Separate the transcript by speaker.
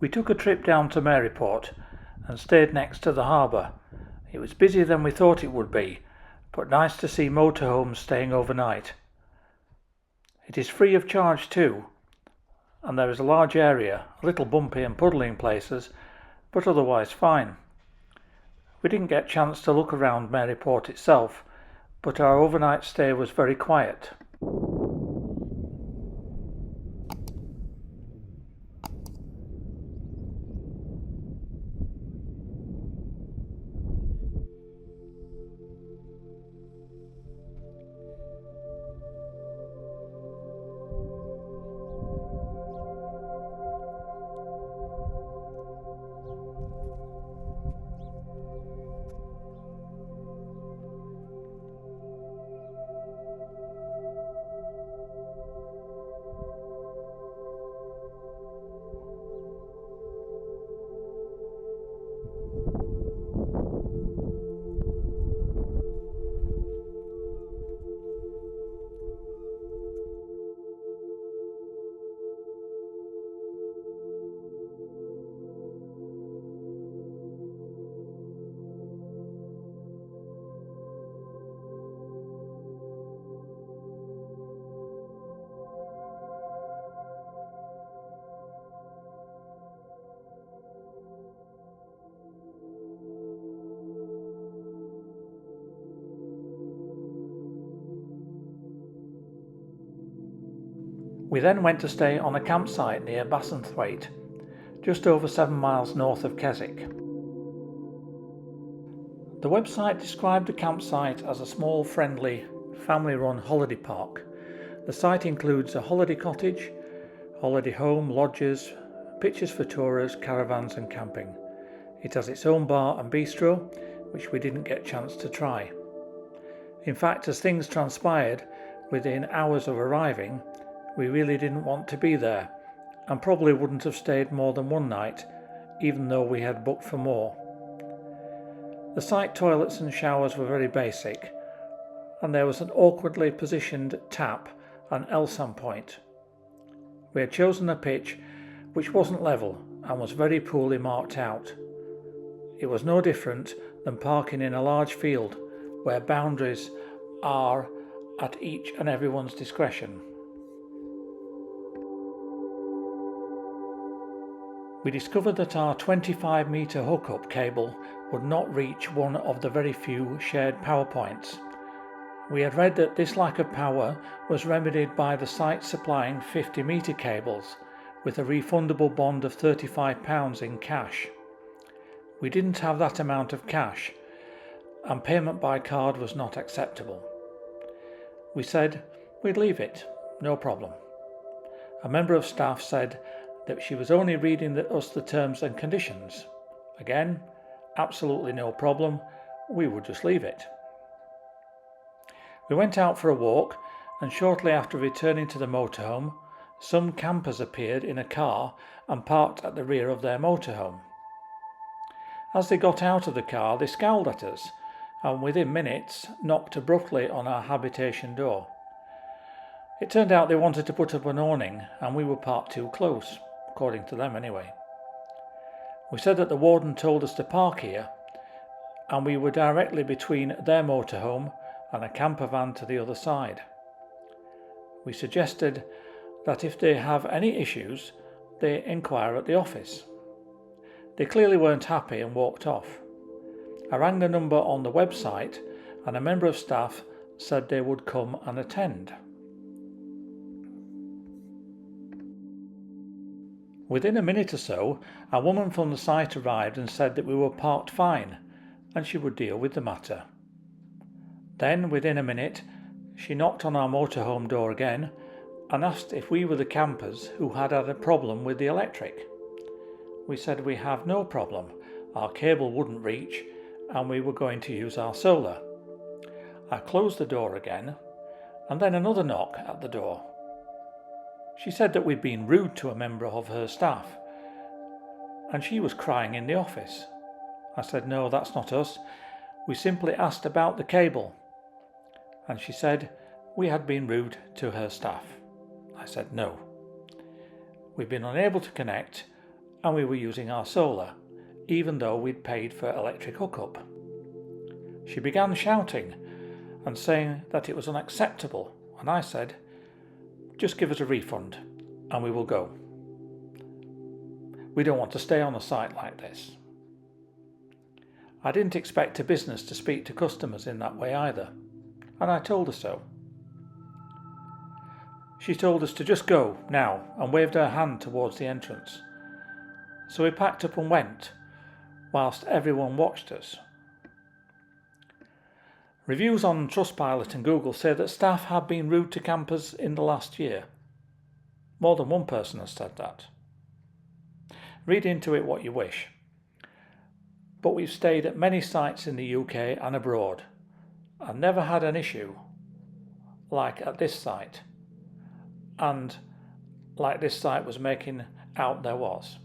Speaker 1: We took a trip down to Maryport and stayed next to the harbour. It was busier than we thought it would be, but nice to see motorhomes staying overnight. It is free of charge too, and there is a large area, a little bumpy and puddly in places, but otherwise fine. We didn't get a chance to look around Maryport itself, but our overnight stay was very quiet. We then went to stay on a campsite near Bassenthwaite, just over 7 miles north of Keswick. The website described the campsite as a small, friendly, family-run holiday park. The site includes a holiday cottage, holiday home, lodges, pitches for tourers, caravans and camping. It has its own bar and bistro, which we didn't get a chance to try. In fact, as things transpired, within hours of arriving, we really didn't want to be there, and probably wouldn't have stayed more than one night, even though we had booked for more. The site toilets and showers were very basic, and there was an awkwardly positioned tap and LSAM point. We had chosen a pitch which wasn't level and was very poorly marked out. It was no different than parking in a large field where boundaries are at each and everyone's discretion. We discovered that our 25-metre hookup cable would not reach one of the very few shared power points. We had read that this lack of power was remedied by the site supplying 50-metre cables with a refundable bond of £35 in cash. We didn't have that amount of cash, and payment by card was not acceptable. We said we'd leave it, no problem. A member of staff said that she was only reading us the terms and conditions. Again, absolutely no problem, we would just leave it. We went out for a walk, and shortly after returning to the motorhome, some campers appeared in a car and parked at the rear of their motorhome. As they got out of the car, they scowled at us, and within minutes knocked abruptly on our habitation door. It turned out they wanted to put up an awning, and we were parked too close, according to them anyway. We said that the warden told us to park here, and we were directly between their motorhome and a camper van to the other side. We suggested that if they have any issues, they inquire at the office. They clearly weren't happy and walked off. I rang the number on the website, and a member of staff said they would come and attend. Within a minute or so, a woman from the site arrived and said that we were parked fine and she would deal with the matter. Then, within a minute, she knocked on our motorhome door again and asked if we were the campers who had a problem with the electric. We said we have no problem, our cable wouldn't reach and we were going to use our solar. I closed the door again, and then another knock at the door. She said that we'd been rude to a member of her staff, and she was crying in the office. I said, no, that's not us. We simply asked about the cable. And she said we had been rude to her staff. I said, no. We've been unable to connect, and we were using our solar, even though we'd paid for electric hookup. She began shouting and saying that it was unacceptable, and I said, "Just give us a refund and we will go. We don't want to stay on a site like this." I didn't expect a business to speak to customers in that way either, and I told her so. She told us to just go now and waved her hand towards the entrance. So we packed up and went, whilst everyone watched us. Reviews on Trustpilot and Google say that staff have been rude to campers in the last year. More than one person has said that. Read into it what you wish. But we've stayed at many sites in the UK and abroad and never had an issue like at this site, and like this site was making out there was.